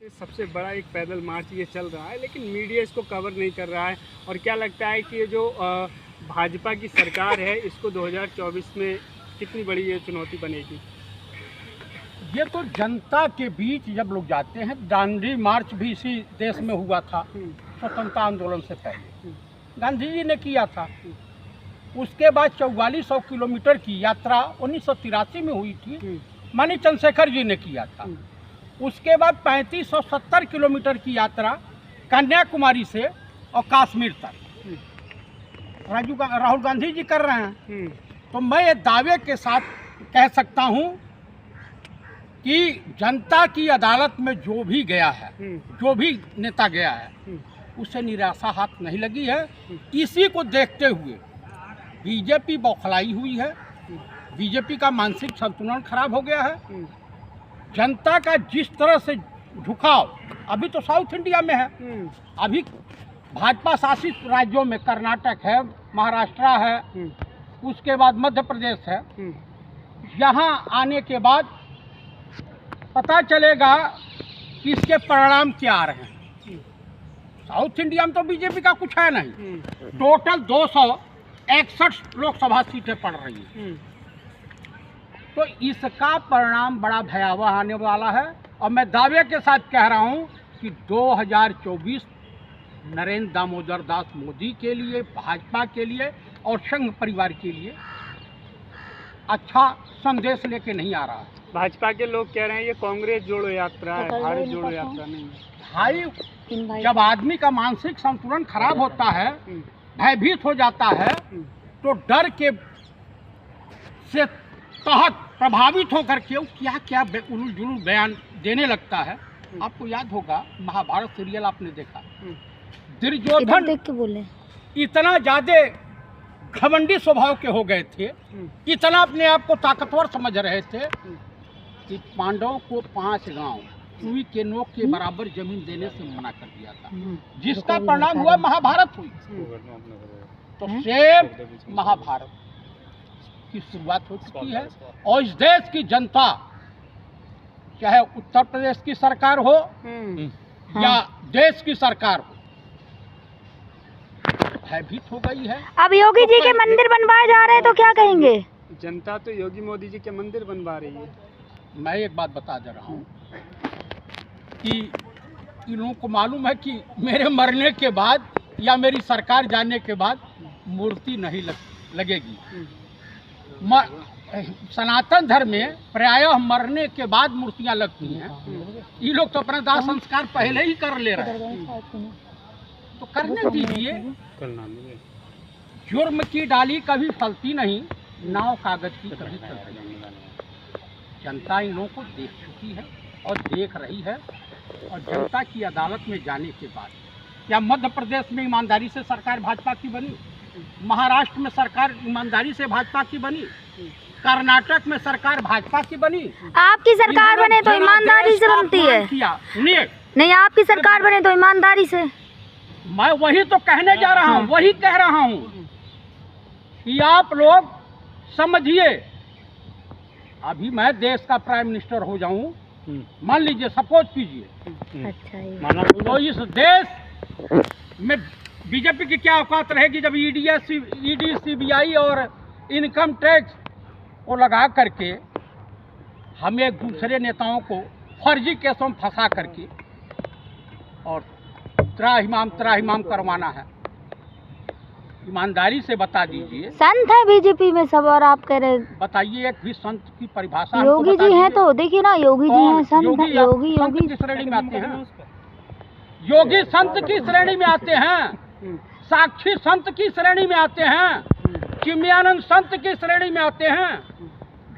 सबसे बड़ा एक पैदल मार्च ये चल रहा है, लेकिन मीडिया इसको कवर नहीं कर रहा है। और क्या लगता है कि ये जो भाजपा की सरकार है, इसको 2024 में कितनी बड़ी ये चुनौती बनेगी? ये तो जनता के बीच जब लोग जाते हैं, दांडी मार्च भी इसी देश में हुआ था स्वतंत्रता आंदोलन से पहले, गांधी जी ने किया था। उसके बाद 4400 किलोमीटर की यात्रा 1983 में हुई थी, माननीय चंद्रशेखर जी ने किया था। उसके बाद 3570 किलोमीटर की यात्रा कन्याकुमारी से और कश्मीर तक राहुल गांधी जी कर रहे हैं। तो मैं ये दावे के साथ कह सकता हूं कि जनता की अदालत में जो भी गया है, जो भी नेता गया है, उसे निराशा हाथ नहीं लगी है। इसी को देखते हुए बीजेपी बौखलाई हुई है, बीजेपी का मानसिक संतुलन खराब हो गया है। जनता का जिस तरह से झुकाव अभी तो साउथ इंडिया में है, अभी भाजपा शासित राज्यों में कर्नाटक है, महाराष्ट्र है, उसके बाद मध्य प्रदेश है। यहाँ आने के बाद पता चलेगा कि इसके परिणाम क्या आ रहे हैं। साउथ इंडिया में तो बीजेपी का कुछ है नहीं। टोटल 261 लोकसभा सीटें पड़ रही हैं। तो इसका परिणाम बड़ा भयावह आने वाला है। और मैं दावे के साथ कह रहा हूं कि 2024 नरेंद्र दामोदर दास मोदी के लिए, भाजपा के लिए और संघ परिवार के लिए अच्छा संदेश लेके नहीं आ रहा है। भाजपा के लोग कह रहे हैं ये कांग्रेस जोड़ो यात्रा है, भारत जोड़ो यात्रा नहीं है। भाई, जब आदमी का मानसिक संतुलन खराब होता है, भयभीत हो जाता है, तो डर के से तहत प्रभावित होकर के क्या क्या उलूल जुलूल बयान देने लगता है। आपको याद होगा महाभारत सीरियल आपने देखा, दुर्योधन देख के बोले इतना ज्यादा घमंडी स्वभाव के हो गए थे, इतना अपने आप को ताकतवर समझ रहे थे कि पांडवों को 5 गांव सुई के नोक के बराबर जमीन देने से मना कर दिया था, जिसका परिणाम हुआ महाभारत हुई। तो सेम महाभारत की शुरुआत हो चुकी है। और इस देश की जनता, चाहे उत्तर प्रदेश की सरकार हो या देश की सरकार हो, भयभीत हो गई है। अब योगी जी के मंदिर बनवाए जा रहे हैं, तो क्या कहेंगे? जनता तो योगी मोदी जी के मंदिर बनवा रही है। मैं एक बात बता दे रहा हूँ कि इन लोगों को मालूम है कि मेरे मरने के बाद या मेरी सरकार जाने के बाद मूर्ति नहीं लगेगी। सनातन धर्म में प्रायः मरने के बाद मूर्तियां लगती हैं। ये लोग तो अपना दाह संस्कार पहले ही कर ले रहे हैं, तो करने दीजिए। जुर्म की डाली कभी फलती नहीं, नाव कागज की कभी चल रही। जनता इन लोगों को देख चुकी है और देख रही है। और जनता की अदालत में जाने के बाद, क्या मध्य प्रदेश में ईमानदारी से सरकार भाजपा की बनी, महाराष्ट्र में सरकार ईमानदारी से भाजपा की बनी, कर्नाटक में सरकार भाजपा की बनी? आपकी सरकार बने तो ईमानदारी से बनती है। नहीं, आपकी सरकार बने तो ईमानदारी से। मैं वही तो कहने जा रहा हूँ, वही कह रहा हूँ कि आप लोग समझिए। अभी मैं देश का प्राइम मिनिस्टर हो जाऊं, मान लीजिए, सपोज कीजिए, तो इस देश में बीजेपी की क्या औकात रहेगी जब ईडी, सीबीआई और इनकम टैक्स को लगा करके हम एक दूसरे नेताओं को फर्जी केसों में फंसा करके और त्राहिमाम करवाना है। ईमानदारी से बता दीजिए। संत है बीजेपी में सब, और आप कह रहे, बताइए एक भी संत की परिभाषा। योगी जी हैं, तो देखिए ना, योगी जी हैं, संत है। योगी की श्रेणी में आते हैं, योगी संत की श्रेणी में आते हैं, साक्षी संत की श्रेणी में आते हैं, चिन्मयानंद संत की श्रेणी में आते हैं।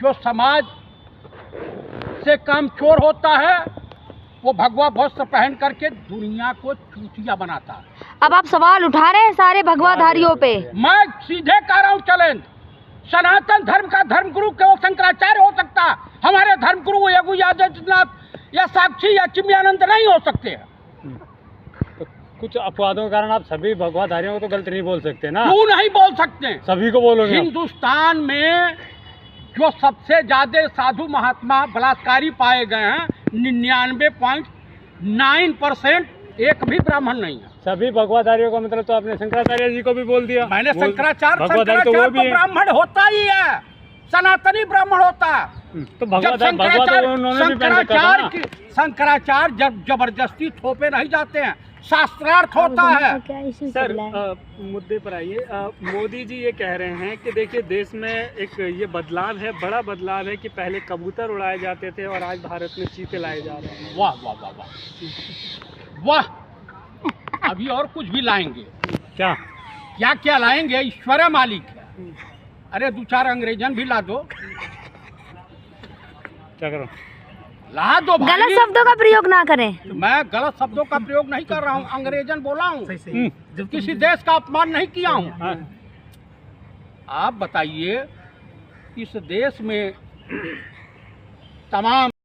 जो समाज से कामचोर होता है वो भगवा वस्त्र पहन करके दुनिया को चूतिया बनाता है। अब आप सवाल उठा रहे हैं सारे भगवाधारियों पे। मैं सीधे कह रहा हूँ चैलेंज, सनातन धर्म का धर्मगुरु केवल शंकराचार्य हो सकता, हमारे धर्मगुरु योगी आदित्यनाथ या साक्षी या चिन्मयानंद नहीं हो सकते हैं। तो कुछ अपवादों के कारण आप सभी भगवाधारियों को तो गलत नहीं बोल सकते ना? क्यों नहीं बोल सकते? सभी को बोलोगे। हिंदुस्तान में जो सबसे ज्यादा साधु महात्मा बलात्कारी पाए गए हैं, 99 9% एक भी ब्राह्मण नहीं है। सभी भगवाधारियों का मतलब तो आपने शंकराचार्य जी को भी बोल दिया। मैंने भगवाधारी शंकराचार्य तो वो भी तो है। ब्राह्मण होता ही है, सनातनी ब्राह्मण होता है। तो जब शंकराचार्य शंकराचार्य जब जबरदस्ती थोपे नहीं जाते हैं, शास्त्रार्थ होता है। क्या इशू सर चल रहा है? मुद्दे पर आइए। मोदी जी ये कह रहे हैं कि देखिए देश में एक ये बदलाव है, बड़ा बदलाव है कि पहले कबूतर उड़ाए जाते थे और आज भारत में चीते लाए जा रहे हैं। वाह वाह वाह वाह वाह। अभी और कुछ भी लाएंगे, क्या क्या क्या लाएंगे, ईश्वर मालिक है। अरे 2-4 अंग्रेजन भी ला दो, क्या करो? ला दो भाई। गलत शब्दों का प्रयोग ना करें। मैं गलत शब्दों का प्रयोग नहीं कर रहा हूँ, अंग्रेजन बोला हूँ, किसी देश का अपमान नहीं किया हूँ। हाँ। आप बताइए, इस देश में तमाम